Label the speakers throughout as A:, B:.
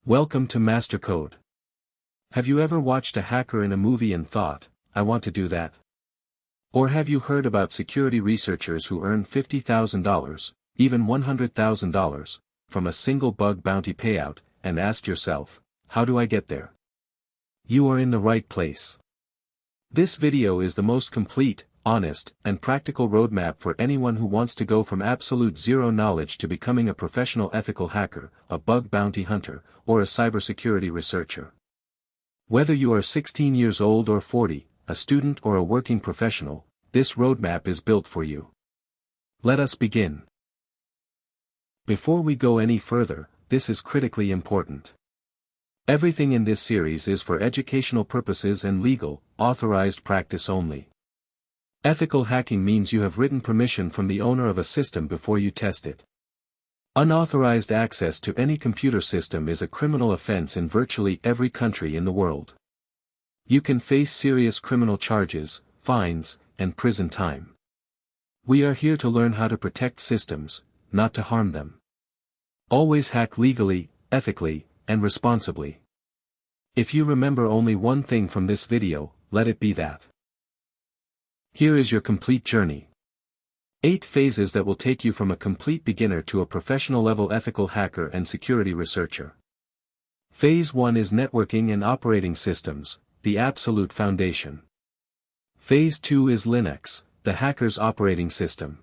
A: Welcome to Master Code. Have you ever watched a hacker in a movie and thought, I want to do that? Or have you heard about security researchers who earn $50,000, even $100,000, from a single bug bounty payout, and asked yourself, how do I get there? You are in the right place. This video is the most complete, honest, and practical roadmap for anyone who wants to go from absolute zero knowledge to becoming a professional ethical hacker, a bug bounty hunter, or a cybersecurity researcher. Whether you are 16 years old or 40, a student or a working professional, this roadmap is built for you. Let us begin. Before we go any further, this is critically important. Everything in this series is for educational purposes and legal, authorized practice only. Ethical hacking means you have written permission from the owner of a system before you test it. Unauthorized access to any computer system is a criminal offense in virtually every country in the world. You can face serious criminal charges, fines, and prison time. We are here to learn how to protect systems, not to harm them. Always hack legally, ethically, and responsibly. If you remember only one thing from this video, let it be that. Here is your complete journey. 8 phases that will take you from a complete beginner to a professional-level ethical hacker and security researcher. Phase 1 is networking and operating systems, the absolute foundation. Phase 2 is Linux, the hacker's operating system.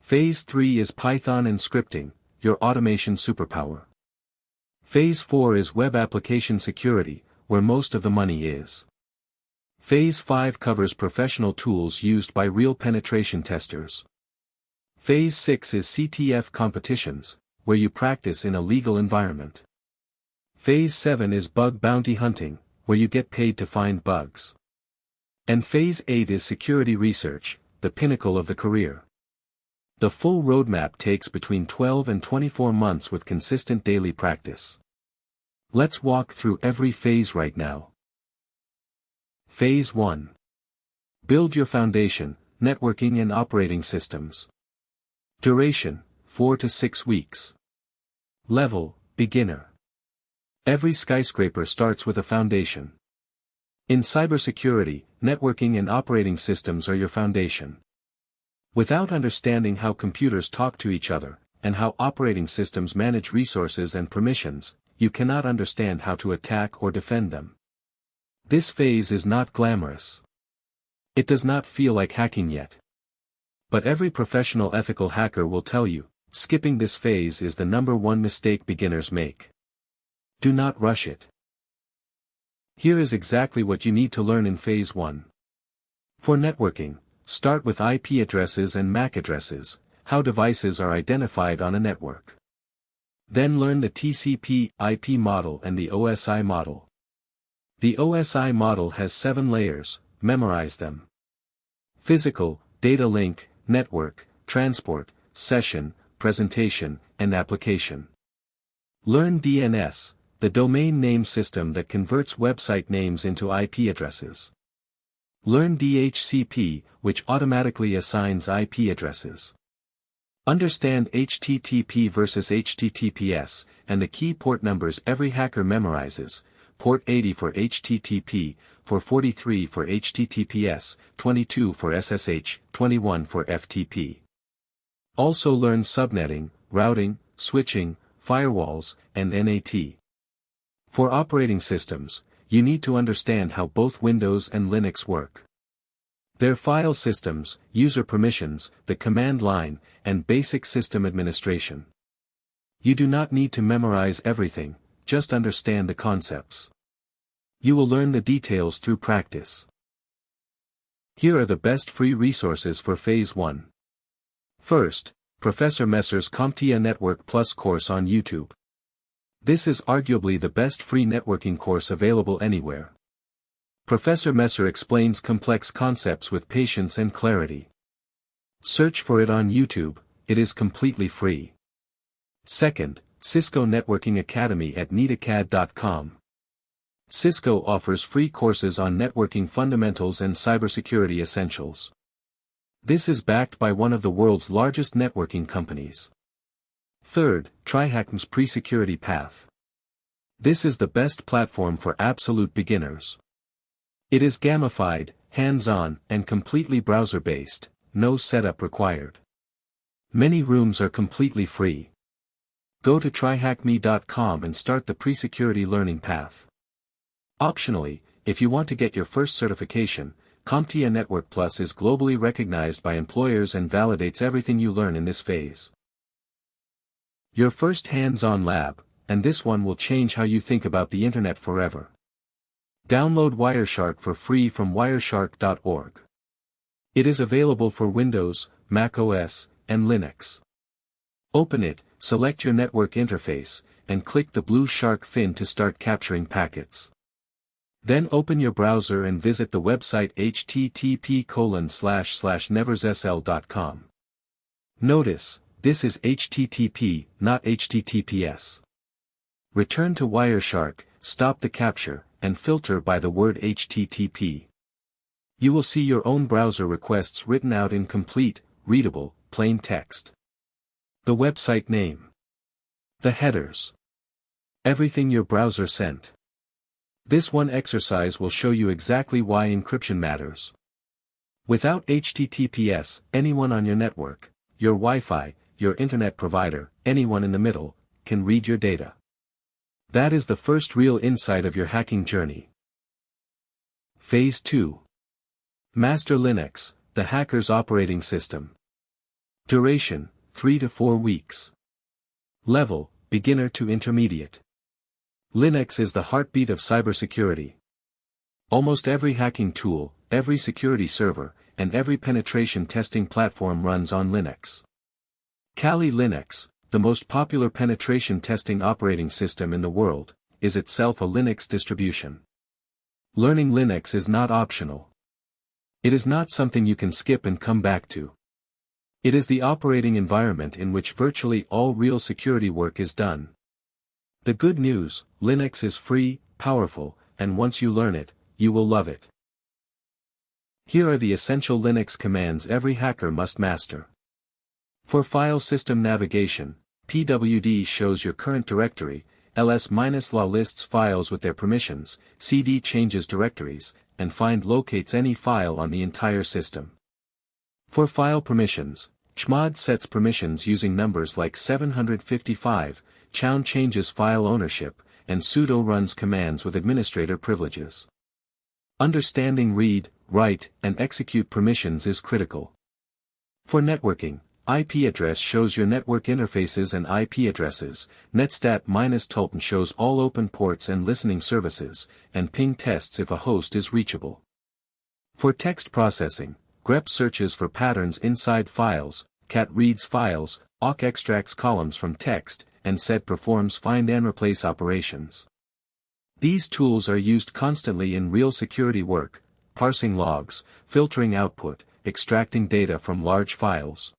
A: Phase 3 is Python and scripting, your automation superpower. Phase 4 is web application security, where most of the money is. Phase 5 covers professional tools used by real penetration testers. Phase 6 is CTF competitions, where you practice in a legal environment. Phase 7 is bug bounty hunting, where you get paid to find bugs. And Phase 8 is security research, the pinnacle of the career. The full roadmap takes between 12 and 24 months with consistent daily practice. Let's walk through every phase right now. Phase 1. Build your foundation, networking and operating systems. Duration, 4 to 6 weeks. Level, beginner. Every skyscraper starts with a foundation. In cybersecurity, networking and operating systems are your foundation. Without understanding how computers talk to each other, and how operating systems manage resources and permissions, you cannot understand how to attack or defend them. This phase is not glamorous. It does not feel like hacking yet. But every professional ethical hacker will tell you, skipping this phase is the #1 mistake beginners make. Do not rush it. Here is exactly what you need to learn in Phase 1. For networking, start with IP addresses and MAC addresses, how devices are identified on a network. Then learn the TCP/IP model and the OSI model. The OSI model has 7 layers, memorize them. Physical, data link, network, transport, session, presentation, and application. Learn DNS, the domain name system that converts website names into IP addresses. Learn DHCP, which automatically assigns IP addresses. Understand HTTP versus HTTPS, and the key port numbers every hacker memorizes. Port 80 for HTTP, 443 for HTTPS, 22 for SSH, 21 for FTP. Also learn subnetting, routing, switching, firewalls, and NAT. For operating systems, you need to understand how both Windows and Linux work. Their file systems, user permissions, the command line, and basic system administration. You do not need to memorize everything, just understand the concepts. You will learn the details through practice. Here are the best free resources for Phase 1. First, Professor Messer's CompTIA Network Plus course on YouTube. This is arguably the best free networking course available anywhere. Professor Messer explains complex concepts with patience and clarity. Search for it on YouTube, it is completely free. Second, Cisco Networking Academy at neetacad.com. Cisco offers free courses on networking fundamentals and cybersecurity essentials. This is backed by one of the world's largest networking companies. Third, try Hackm's pre-security path. This is the best platform for absolute beginners. It is gamified, hands-on, and completely browser-based, no setup required. Many rooms are completely free. Go to tryhackme.com and start the pre-security learning path. Optionally, if you want to get your first certification, CompTIA Network Plus is globally recognized by employers and validates everything you learn in this phase. Your first hands-on lab, and this one will change how you think about the internet forever. Download Wireshark for free from wireshark.org. It is available for Windows, Mac OS, and Linux. Open it, select your network interface, and click the blue shark fin to start capturing packets. Then open your browser and visit the website http://neversSL.com. Notice, this is HTTP, not HTTPS. Return to Wireshark, stop the capture, and filter by the word HTTP. You will see your own browser requests written out in complete, readable, plain text. The website name. The headers. Everything your browser sent. This one exercise will show you exactly why encryption matters. Without HTTPS, anyone on your network, your Wi-Fi, your internet provider, anyone in the middle, can read your data. That is the first real insight of your hacking journey. Phase 2. Master Linux, the hacker's operating system. Duration, 3 to 4 weeks. Level, beginner to intermediate. Linux is the heartbeat of cybersecurity. Almost every hacking tool, every security server, and every penetration testing platform runs on Linux. Kali Linux, the most popular penetration testing operating system in the world, is itself a Linux distribution. Learning Linux is not optional. It is not something you can skip and come back to. It is the operating environment in which virtually all real security work is done. The good news, Linux is free, powerful, and once you learn it, you will love it. Here are the essential Linux commands every hacker must master. For file system navigation, pwd shows your current directory, ls-law lists files with their permissions, cd changes directories, and find locates any file on the entire system. For file permissions, chmod sets permissions using numbers like 755, chown changes file ownership, and sudo runs commands with administrator privileges. Understanding read, write, and execute permissions is critical. For networking, IP address shows your network interfaces and IP addresses, netstat-tulpen shows all open ports and listening services, and ping tests if a host is reachable. For text processing, grep searches for patterns inside files, cat reads files, awk extracts columns from text, and sed performs find and replace operations. These tools are used constantly in real security work, parsing logs, filtering output, extracting data from large files.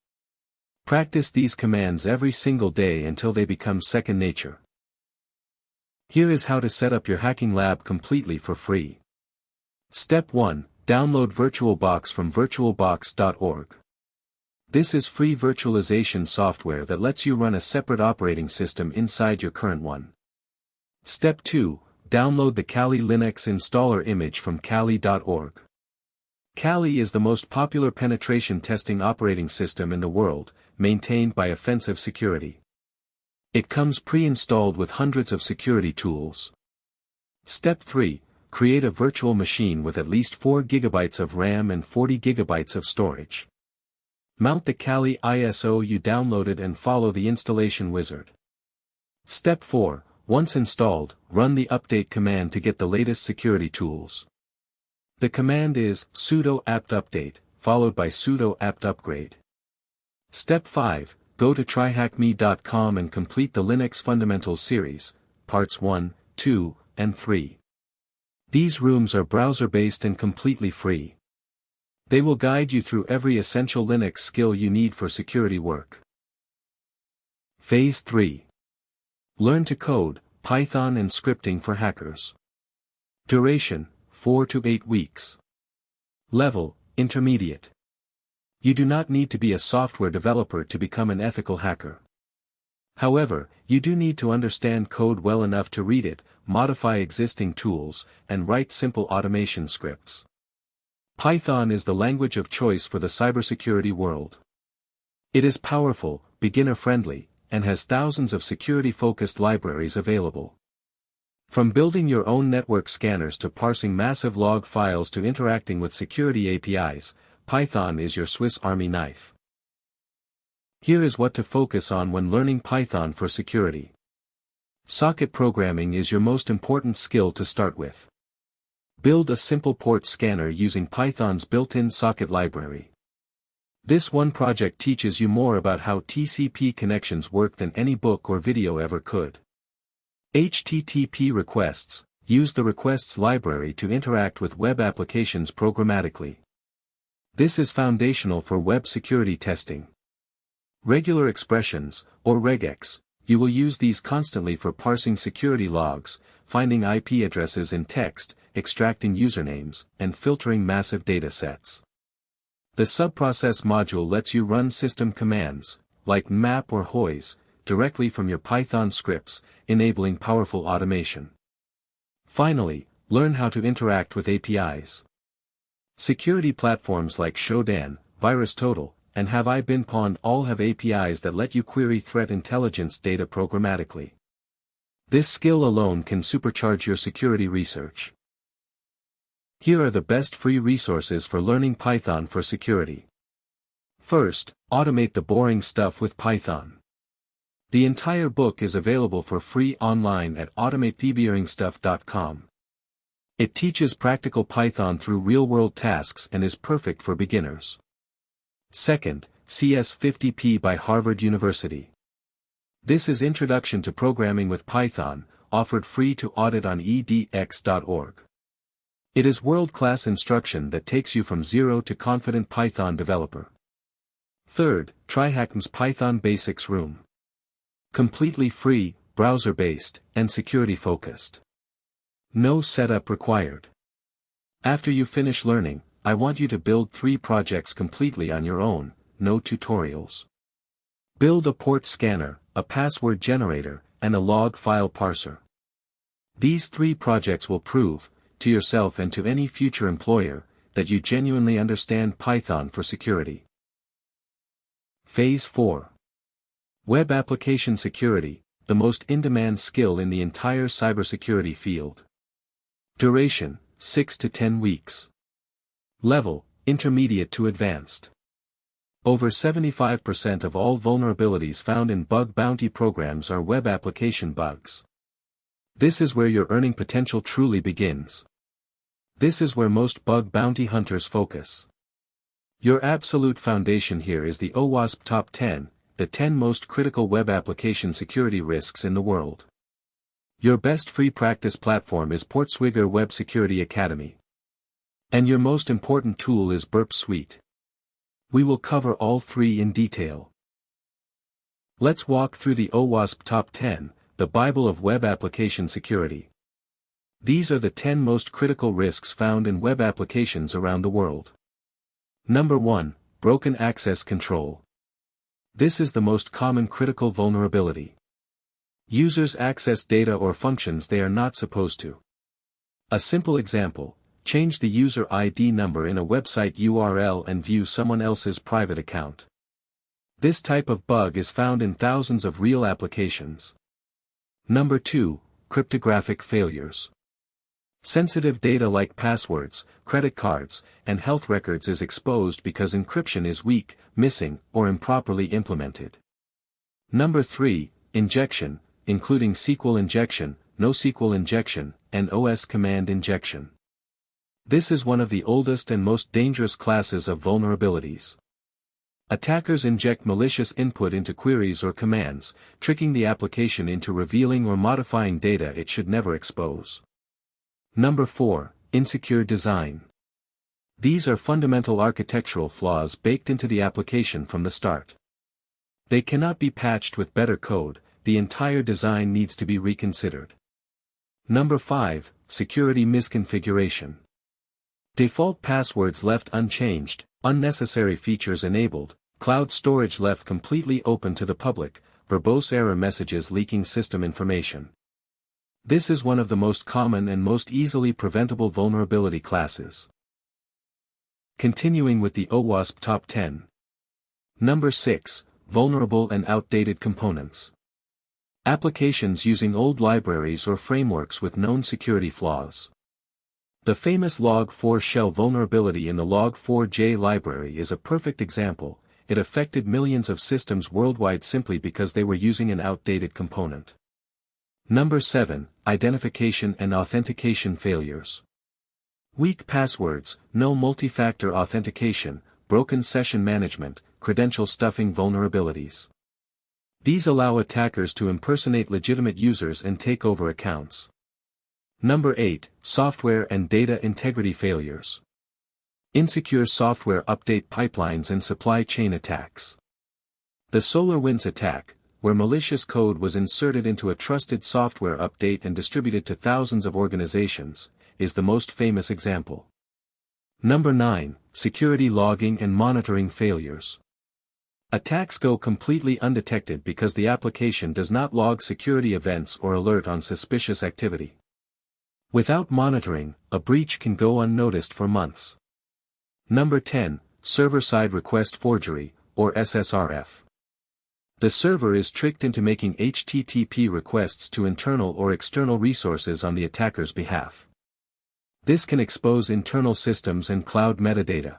A: Practice these commands every single day until they become second nature. Here is how to set up your hacking lab completely for free. Step 1. Download VirtualBox from virtualbox.org. This is free virtualization software that lets you run a separate operating system inside your current one. Step 2. Download the Kali Linux installer image from kali.org. Kali is the most popular penetration testing operating system in the world, maintained by Offensive Security. It comes pre-installed with hundreds of security tools. Step 3. Create a virtual machine with at least 4 GB of RAM and 40 GB of storage. Mount the Kali ISO you downloaded and follow the installation wizard. Step 4. Once installed, run the update command to get the latest security tools. The command is sudo apt-update, followed by sudo apt-upgrade. Step 5. Go to tryhackme.com and complete the Linux Fundamentals series, parts 1, 2, and 3. These rooms are browser-based and completely free. They will guide you through every essential Linux skill you need for security work. Phase 3. Learn to code, Python and scripting for hackers. Duration, 4 to 8 weeks. Level, intermediate. You do not need to be a software developer to become an ethical hacker. However, you do need to understand code well enough to read it, modify existing tools, and write simple automation scripts. Python is the language of choice for the cybersecurity world. It is powerful, beginner-friendly, and has thousands of security-focused libraries available. From building your own network scanners to parsing massive log files to interacting with security APIs, Python is your Swiss Army knife. Here is what to focus on when learning Python for security. Socket programming is your most important skill to start with. Build a simple port scanner using Python's built-in socket library. This one project teaches you more about how TCP connections work than any book or video ever could. HTTP requests: use the requests library to interact with web applications programmatically. This is foundational for web security testing. Regular expressions, or regex: you will use these constantly for parsing security logs, finding IP addresses in text, extracting usernames, and filtering massive datasets. The subprocess module lets you run system commands, like map or hois, directly from your Python scripts, enabling powerful automation. Finally, learn how to interact with APIs. Security platforms like Shodan, VirusTotal, and Have I Been Pwned all have APIs that let you query threat intelligence data programmatically. This skill alone can supercharge your security research. Here are the best free resources for learning Python for security. First, automate the boring stuff with Python. The entire book is available for free online at automatetheboringstuff.com. It teaches practical Python through real-world tasks and is perfect for beginners. Second, CS50P by Harvard University. This is Introduction to Programming with Python, offered free to audit on edx.org. It is world-class instruction that takes you from zero to confident Python developer. Third, try Hackm's Python Basics Room. Completely free, browser-based, and security-focused. No setup required. After you finish learning, I want you to build 3 projects completely on your own, no tutorials. Build a port scanner, a password generator, and a log file parser. These 3 projects will prove, to yourself and to any future employer, that you genuinely understand Python for security. Phase 4. Web Application Security, the most in-demand skill in the entire cybersecurity field. Duration, 6 to 10 weeks. Level, Intermediate to Advanced. Over 75% of all vulnerabilities found in bug bounty programs are web application bugs. This is where your earning potential truly begins. This is where most bug bounty hunters focus. Your absolute foundation here is the OWASP Top 10, the 10 most critical web application security risks in the world. Your best free practice platform is Portswigger Web Security Academy. And your most important tool is Burp Suite. We will cover all 3 in detail. Let's walk through the OWASP Top 10, the Bible of web application security. These are the 10 most critical risks found in web applications around the world. Number 1, Broken Access Control. This is the most common critical vulnerability. Users access data or functions they are not supposed to. A simple example: change the user ID number in a website URL and view someone else's private account. This type of bug is found in thousands of real applications. Number 2, Cryptographic failures. Sensitive data like passwords, credit cards, and health records is exposed because encryption is weak, missing, or improperly implemented. Number 3, Injection, including SQL injection, NoSQL injection, and OS command injection. This is one of the oldest and most dangerous classes of vulnerabilities. Attackers inject malicious input into queries or commands, tricking the application into revealing or modifying data it should never expose. Number 4, Insecure design. These are fundamental architectural flaws baked into the application from the start. They cannot be patched with better code, the entire design needs to be reconsidered. Number 5, Security misconfiguration. Default passwords left unchanged, unnecessary features enabled, cloud storage left completely open to the public, verbose error messages leaking system information. This is one of the most common and most easily preventable vulnerability classes. Continuing with the OWASP Top 10. Number 6. Vulnerable and outdated components. Applications using old libraries or frameworks with known security flaws. The famous Log4 shell vulnerability in the Log4j library is a perfect example. It affected millions of systems worldwide simply because they were using an outdated component. Number 7. Identification and authentication failures. Weak passwords, no multi-factor authentication, broken session management, credential stuffing vulnerabilities. These allow attackers to impersonate legitimate users and take over accounts. Number 8. Software and data integrity failures. Insecure software update pipelines and supply chain attacks. The SolarWinds attack, where malicious code was inserted into a trusted software update and distributed to thousands of organizations, is the most famous example. Number 9. Security logging and monitoring failures. Attacks go completely undetected because the application does not log security events or alert on suspicious activity. Without monitoring, a breach can go unnoticed for months. Number 10. Server-side request forgery, or SSRF. The server is tricked into making HTTP requests to internal or external resources on the attacker's behalf. This can expose internal systems and cloud metadata.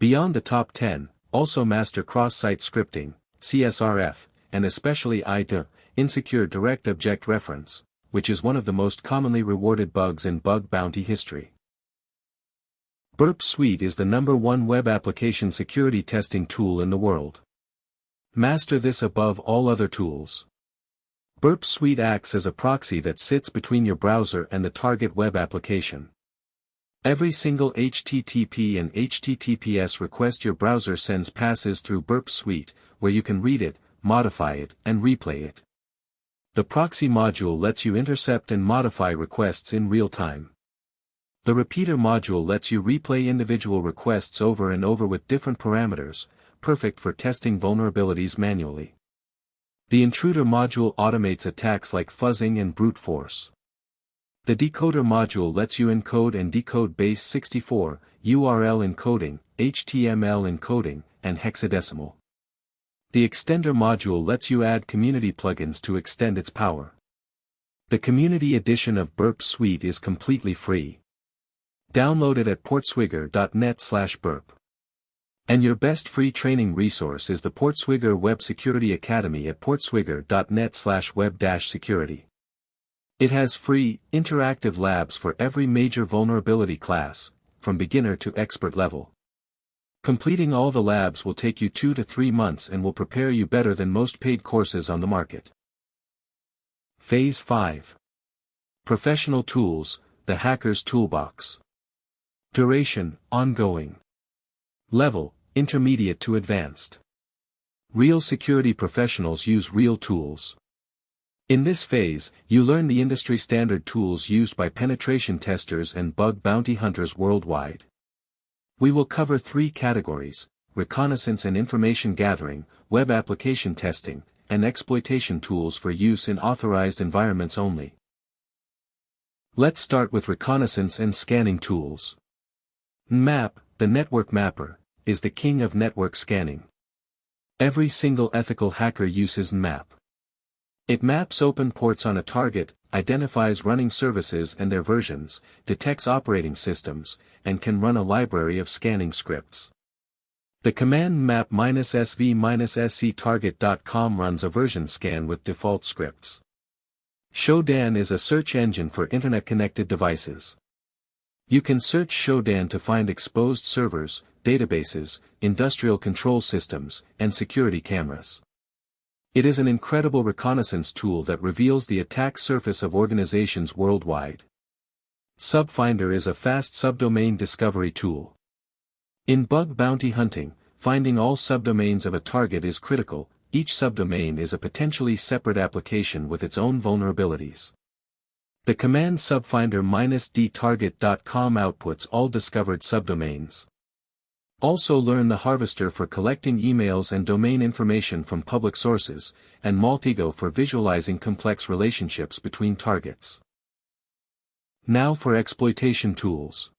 A: Beyond the top 10, also master cross-site scripting, CSRF, and especially IDE, insecure direct object reference, which is one of the most commonly rewarded bugs in bug bounty history. Burp Suite is the #1 web application security testing tool in the world. Master this above all other tools. Burp Suite acts as a proxy that sits between your browser and the target web application. Every single HTTP and HTTPS request your browser sends passes through Burp Suite, where you can read it, modify it, and replay it. The proxy module lets you intercept and modify requests in real time. The repeater module lets you replay individual requests over and over with different parameters, perfect for testing vulnerabilities manually. The intruder module automates attacks like fuzzing and brute force. The decoder module lets you encode and decode base64, URL encoding, HTML encoding, and hexadecimal. The extender module lets you add community plugins to extend its power. The community edition of Burp Suite is completely free. Download it at portswigger.net/burp. And your best free training resource is the Portswigger Web Security Academy at portswigger.net/web-security. It has free, interactive labs for every major vulnerability class, from beginner to expert level. Completing all the labs will take you 2 to 3 months and will prepare you better than most paid courses on the market. Phase 5. Professional Tools, the Hacker's Toolbox. Duration, ongoing. Level, intermediate to advanced. Real security professionals use real tools. In this phase, you learn the industry standard tools used by penetration testers and bug bounty hunters worldwide. We will cover 3 categories: reconnaissance and information gathering, web application testing, and exploitation tools for use in authorized environments only. Let's start with reconnaissance and scanning tools. Nmap, the network mapper, is the king of network scanning. Every single ethical hacker uses Nmap. It maps open ports on a target, identifies running services and their versions, detects operating systems, and can run a library of scanning scripts. The command map-sv-sctarget.com runs a version scan with default scripts. Shodan is a search engine for internet-connected devices. You can search Shodan to find exposed servers, databases, industrial control systems, and security cameras. It is an incredible reconnaissance tool that reveals the attack surface of organizations worldwide. Subfinder is a fast subdomain discovery tool. In bug bounty hunting, finding all subdomains of a target is critical. Each subdomain is a potentially separate application with its own vulnerabilities. The command subfinder-dtarget.com outputs all discovered subdomains. Also learn the Harvester for collecting emails and domain information from public sources, and Maltego for visualizing complex relationships between targets. Now for exploitation tools.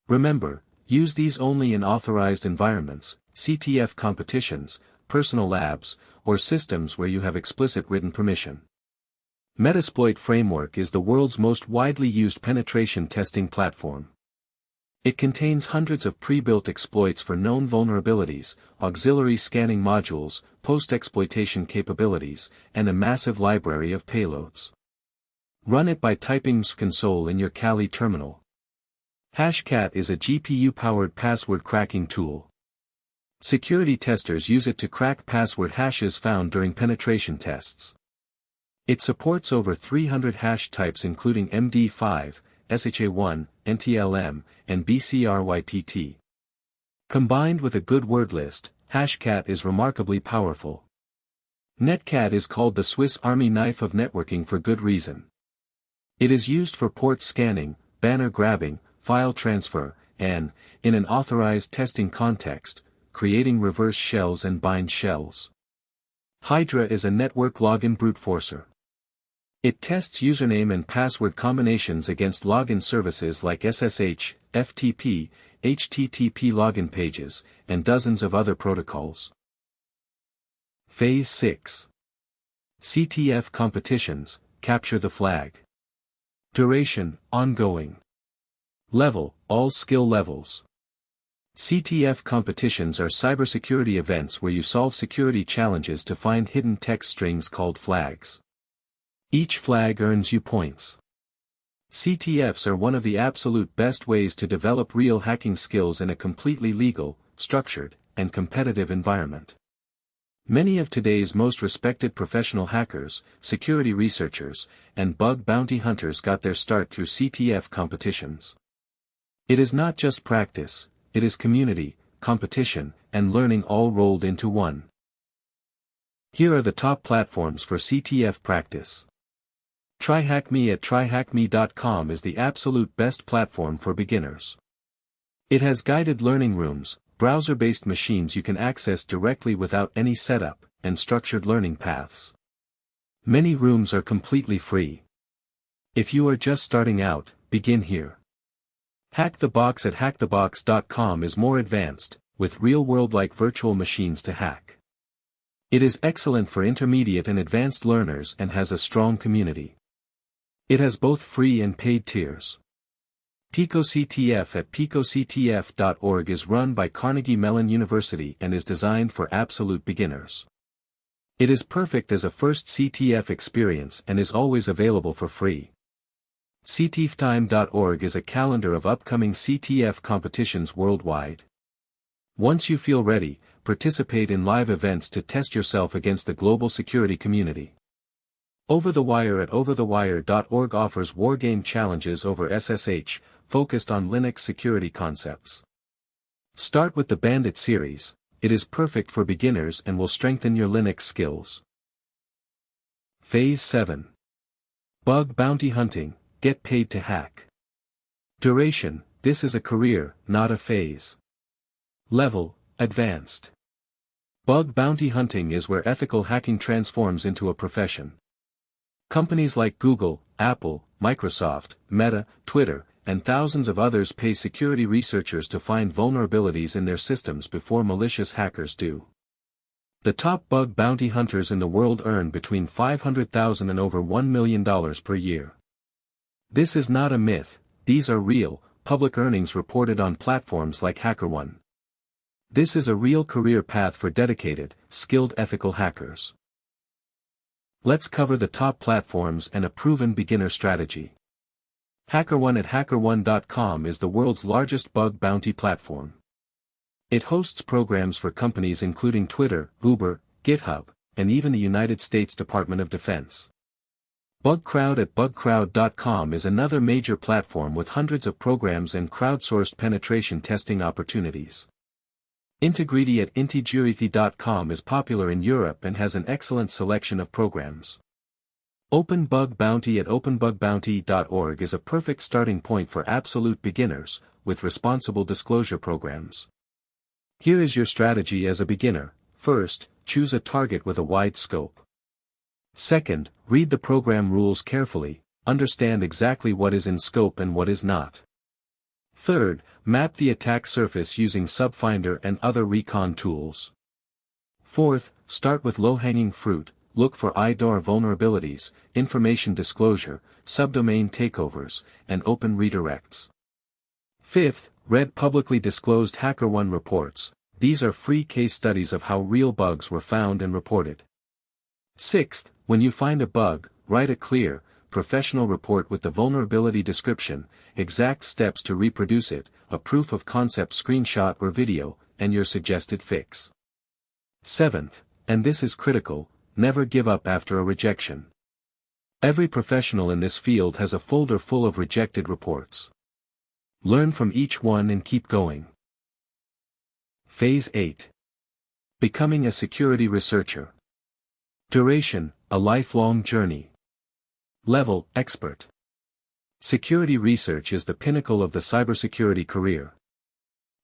A: Remember, use these only in authorized environments, CTF competitions, personal labs, or systems where you have explicit written permission. Metasploit Framework is the world's most widely used penetration testing platform. It contains hundreds of pre-built exploits for known vulnerabilities, auxiliary scanning modules, post-exploitation capabilities, and a massive library of payloads. Run it by typing console in your Kali terminal. Hashcat is a GPU-powered password cracking tool. Security testers use it to crack password hashes found during penetration tests. It supports over 300 hash types including MD5, SHA-1, NTLM, and BCRYPT. Combined with a good word list, Hashcat is remarkably powerful. Netcat is called the Swiss Army knife of networking for good reason. It is used for port scanning, banner grabbing, file transfer, and, in an authorized testing context, creating reverse shells and bind shells. Hydra is a network login brute forcer. It tests username and password combinations against login services like SSH, FTP, HTTP login pages, and dozens of other protocols. Phase 6. CTF competitions, capture the flag. Duration, ongoing. Level, all skill levels. CTF competitions are cybersecurity events where you solve security challenges to find hidden text strings called flags. Each flag earns you points. CTFs are one of the absolute best ways to develop real hacking skills in a completely legal, structured, and competitive environment. Many of today's most respected professional hackers, security researchers, and bug bounty hunters got their start through CTF competitions. It is not just practice, it is community, competition, and learning all rolled into one. Here are the top platforms for CTF practice. TryHackMe at tryhackme.com is the absolute best platform for beginners. It has guided learning rooms, browser-based machines you can access directly without any setup, and structured learning paths. Many rooms are completely free. If you are just starting out, begin here. Hack the Box at hackthebox.com is more advanced, with real-world-like virtual machines to hack. It is excellent for intermediate and advanced learners and has a strong community. It has both free and paid tiers. PicoCTF at picoctf.org is run by Carnegie Mellon University and is designed for absolute beginners. It is perfect as a first CTF experience and is always available for free. CTFtime.org is a calendar of upcoming CTF competitions worldwide. Once you feel ready, participate in live events to test yourself against the global security community. Over the Wire at overthewire.org offers wargame challenges over SSH, focused on Linux security concepts. Start with the Bandit series, it is perfect for beginners and will strengthen your Linux skills. Phase 7. Bug bounty hunting, get paid to hack. Duration, this is a career, not a phase. Level, advanced. Bug bounty hunting is where ethical hacking transforms into a profession. Companies like Google, Apple, Microsoft, Meta, Twitter, and thousands of others pay security researchers to find vulnerabilities in their systems before malicious hackers do. The top bug bounty hunters in the world earn between $500,000 and over $1 million per year. This is not a myth, these are real, public earnings reported on platforms like HackerOne. This is a real career path for dedicated, skilled ethical hackers. Let's cover the top platforms and a proven beginner strategy. HackerOne at hackerone.com is the world's largest bug bounty platform. It hosts programs for companies including Twitter, Uber, GitHub, and even the United States Department of Defense. BugCrowd at bugcrowd.com is another major platform with hundreds of programs and crowdsourced penetration testing opportunities. Integrity at integrity.com is popular in Europe and has an excellent selection of programs. Open Bug Bounty at openbugbounty.org is a perfect starting point for absolute beginners, with responsible disclosure programs. Here is your strategy as a beginner. First, choose a target with a wide scope. Second, read the program rules carefully, understand exactly what is in scope and what is not. Third, map the attack surface using Subfinder and other recon tools. Fourth, start with low-hanging fruit, look for IDOR vulnerabilities, information disclosure, subdomain takeovers, and open redirects. Fifth, read publicly disclosed HackerOne reports. These are free case studies of how real bugs were found and reported. Sixth, when you find a bug, write a clear, professional report with the vulnerability description, exact steps to reproduce it, a proof of concept screenshot or video, and your suggested fix. Seventh, and this is critical, never give up after a rejection. Every professional in this field has a folder full of rejected reports. Learn from each one and keep going. Phase 8. Becoming a security researcher. Duration, a lifelong journey. Level, expert. Security research is the pinnacle of the cybersecurity career.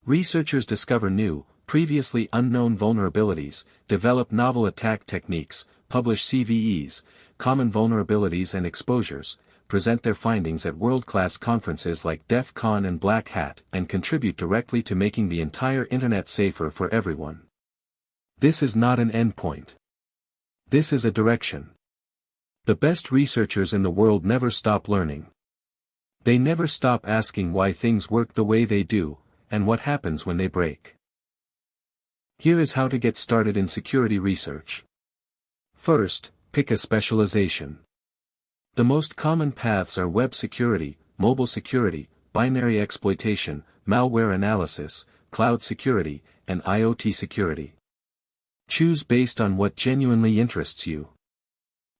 A: Researchers discover new, previously unknown vulnerabilities, develop novel attack techniques, publish CVEs, common vulnerabilities and exposures, present their findings at world-class conferences like DEF CON and Black Hat, and contribute directly to making the entire internet safer for everyone. This is not an endpoint. This is a direction. The best researchers in the world never stop learning. They never stop asking why things work the way they do, and what happens when they break. Here is how to get started in security research. First, pick a specialization. The most common paths are web security, mobile security, binary exploitation, malware analysis, cloud security, and IoT security. Choose based on what genuinely interests you.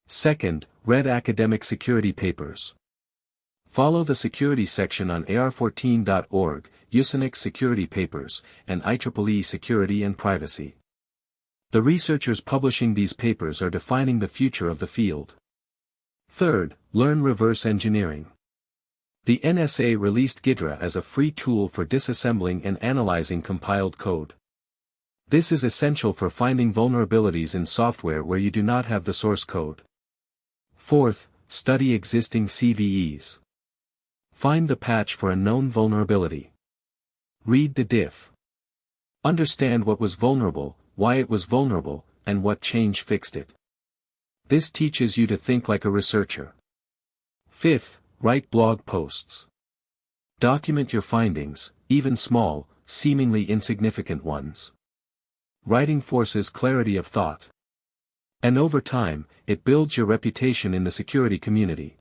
A: Second, read academic security papers. Follow the security section on ar14.org, Usenix security papers, and IEEE security and privacy. The researchers publishing these papers are defining the future of the field. Third, learn reverse engineering. The NSA released Ghidra as a free tool for disassembling and analyzing compiled code. This is essential for finding vulnerabilities in software where you do not have the source code. Fourth, study existing CVEs. Find the patch for a known vulnerability. Read the diff. Understand what was vulnerable, why it was vulnerable, and what change fixed it. This teaches you to think like a researcher. Fifth, write blog posts. Document your findings, even small, seemingly insignificant ones. Writing forces clarity of thought. And over time, it builds your reputation in the security community.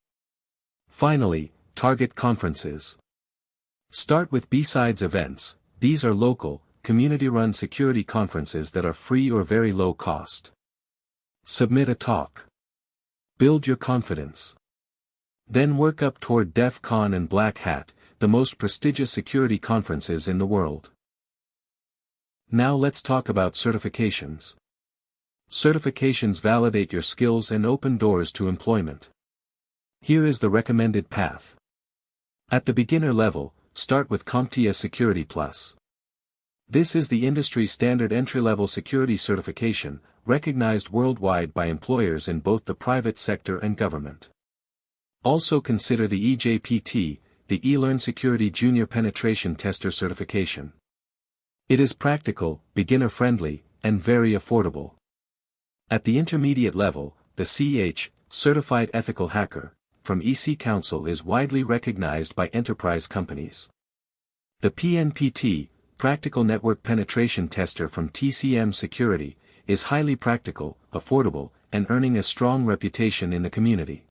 A: Finally, target conferences. Start with B-Sides events. These are local, community-run security conferences that are free or very low cost. Submit a talk. Build your confidence. Then work up toward DEF CON and Black Hat, the most prestigious security conferences in the world. Now let's talk about certifications. Certifications validate your skills and open doors to employment. Here is the recommended path. At the beginner level, start with CompTIA Security Plus. This is the industry standard entry-level security certification, recognized worldwide by employers in both the private sector and government. Also consider the EJPT, the eLearn Security Junior Penetration Tester certification. It is practical, beginner-friendly, and very affordable. At the intermediate level, the CH, Certified Ethical Hacker, from EC Council is widely recognized by enterprise companies. The PNPT, Practical Network Penetration Tester from TCM Security, is highly practical, affordable, and earning a strong reputation in the community.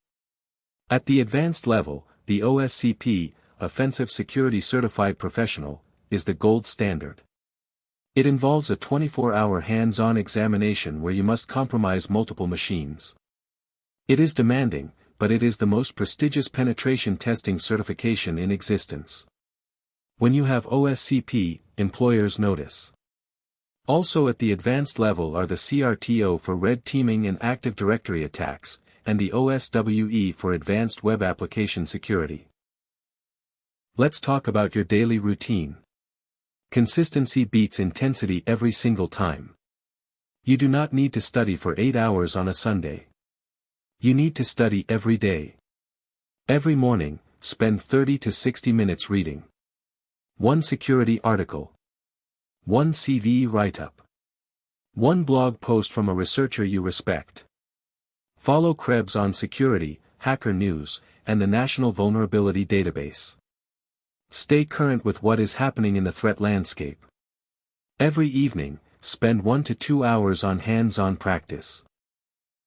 A: At the advanced level, the OSCP, Offensive Security Certified Professional, is the gold standard. It involves a 24-hour hands-on examination where you must compromise multiple machines. It is demanding, but it is the most prestigious penetration testing certification in existence. When you have OSCP, employers notice. Also at the advanced level are the CRTO for red teaming and Active Directory attacks, and the OSWE for advanced web application security. Let's talk about your daily routine. Consistency beats intensity every single time. You do not need to study for 8 hours on a Sunday. You need to study every day. Every morning, spend 30 to 60 minutes reading. One security article. One CV write-up. One blog post from a researcher you respect. Follow Krebs on security, Hacker News, and the National Vulnerability Database. Stay current with what is happening in the threat landscape. Every evening, spend 1 to 2 hours on hands-on practice.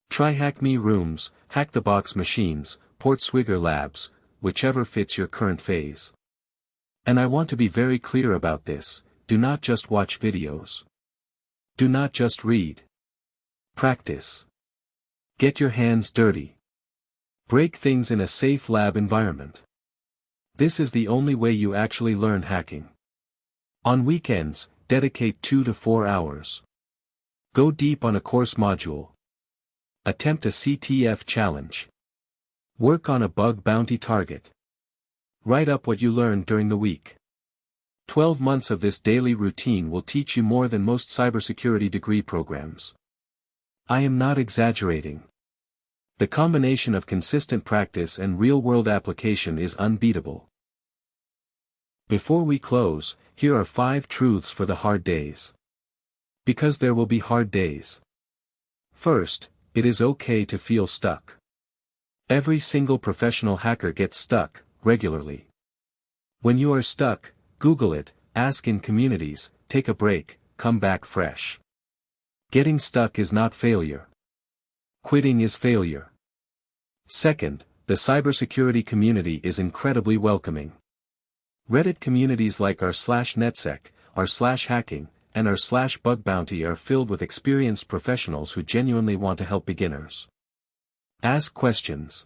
A: Try Hack Me rooms, Hack the Box machines, Portswigger labs, whichever fits your current phase. And I want to be very clear about this, do not just watch videos. Do not just read. Practice. Get your hands dirty. Break things in a safe lab environment. This is the only way you actually learn hacking. On weekends, dedicate 2 to 4 hours. Go deep on a course module. Attempt a CTF challenge. Work on a bug bounty target. Write up what you learned during the week. 12 months of this daily routine will teach you more than most cybersecurity degree programs. I am not exaggerating. The combination of consistent practice and real-world application is unbeatable. Before we close, here are 5 truths for the hard days. Because there will be hard days. First, it is okay to feel stuck. Every single professional hacker gets stuck, regularly. When you are stuck, Google it, ask in communities, take a break, come back fresh. Getting stuck is not failure. Quitting is failure. Second, the cybersecurity community is incredibly welcoming. Reddit communities like r/netsec, r/hacking, and r/bugbounty are filled with experienced professionals who genuinely want to help beginners. Ask questions.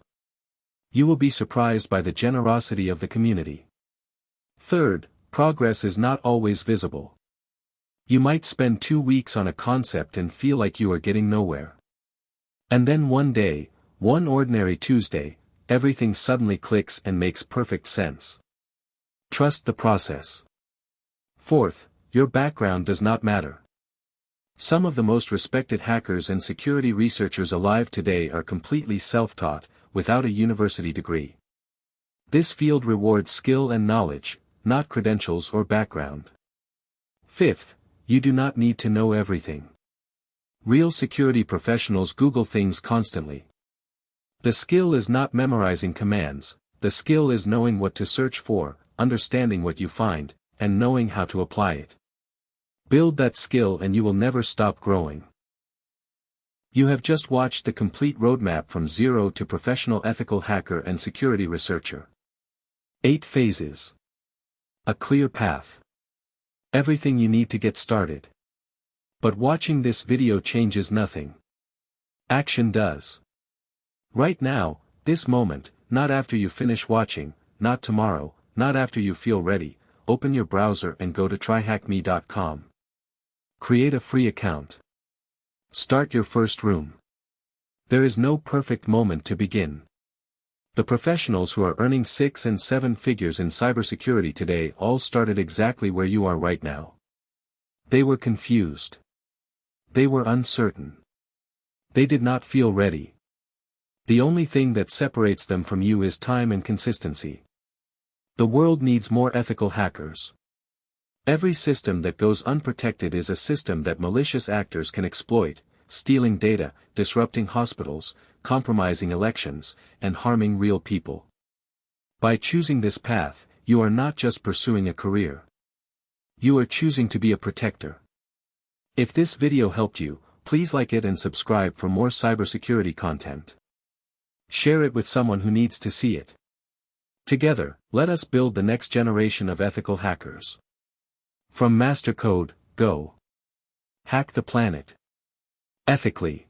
A: You will be surprised by the generosity of the community. Third, progress is not always visible. You might spend 2 weeks on a concept and feel like you are getting nowhere. And then one day, one ordinary Tuesday, everything suddenly clicks and makes perfect sense. Trust the process. Fourth, your background does not matter. Some of the most respected hackers and security researchers alive today are completely self-taught, without a university degree. This field rewards skill and knowledge, not credentials or background. Fifth, you do not need to know everything. Real security professionals Google things constantly. The skill is not memorizing commands, the skill is knowing what to search for, understanding what you find, and knowing how to apply it. Build that skill and you will never stop growing. You have just watched the complete roadmap from zero to professional ethical hacker and security researcher. 8 phases. A clear path. Everything you need to get started. But watching this video changes nothing. Action does. Right now, this moment, not after you finish watching, not tomorrow, not after you feel ready, open your browser and go to tryhackme.com. Create a free account. Start your first room. There is no perfect moment to begin. The professionals who are earning 6 and 7 figures in cybersecurity today all started exactly where you are right now. They were confused. They were uncertain. They did not feel ready. The only thing that separates them from you is time and consistency. The world needs more ethical hackers. Every system that goes unprotected is a system that malicious actors can exploit, stealing data, disrupting hospitals, compromising elections, and harming real people. By choosing this path, you are not just pursuing a career. You are choosing to be a protector. If this video helped you, please like it and subscribe for more cybersecurity content. Share it with someone who needs to see it. Together, let us build the next generation of ethical hackers. From Master Code, go. Hack the planet. Ethically.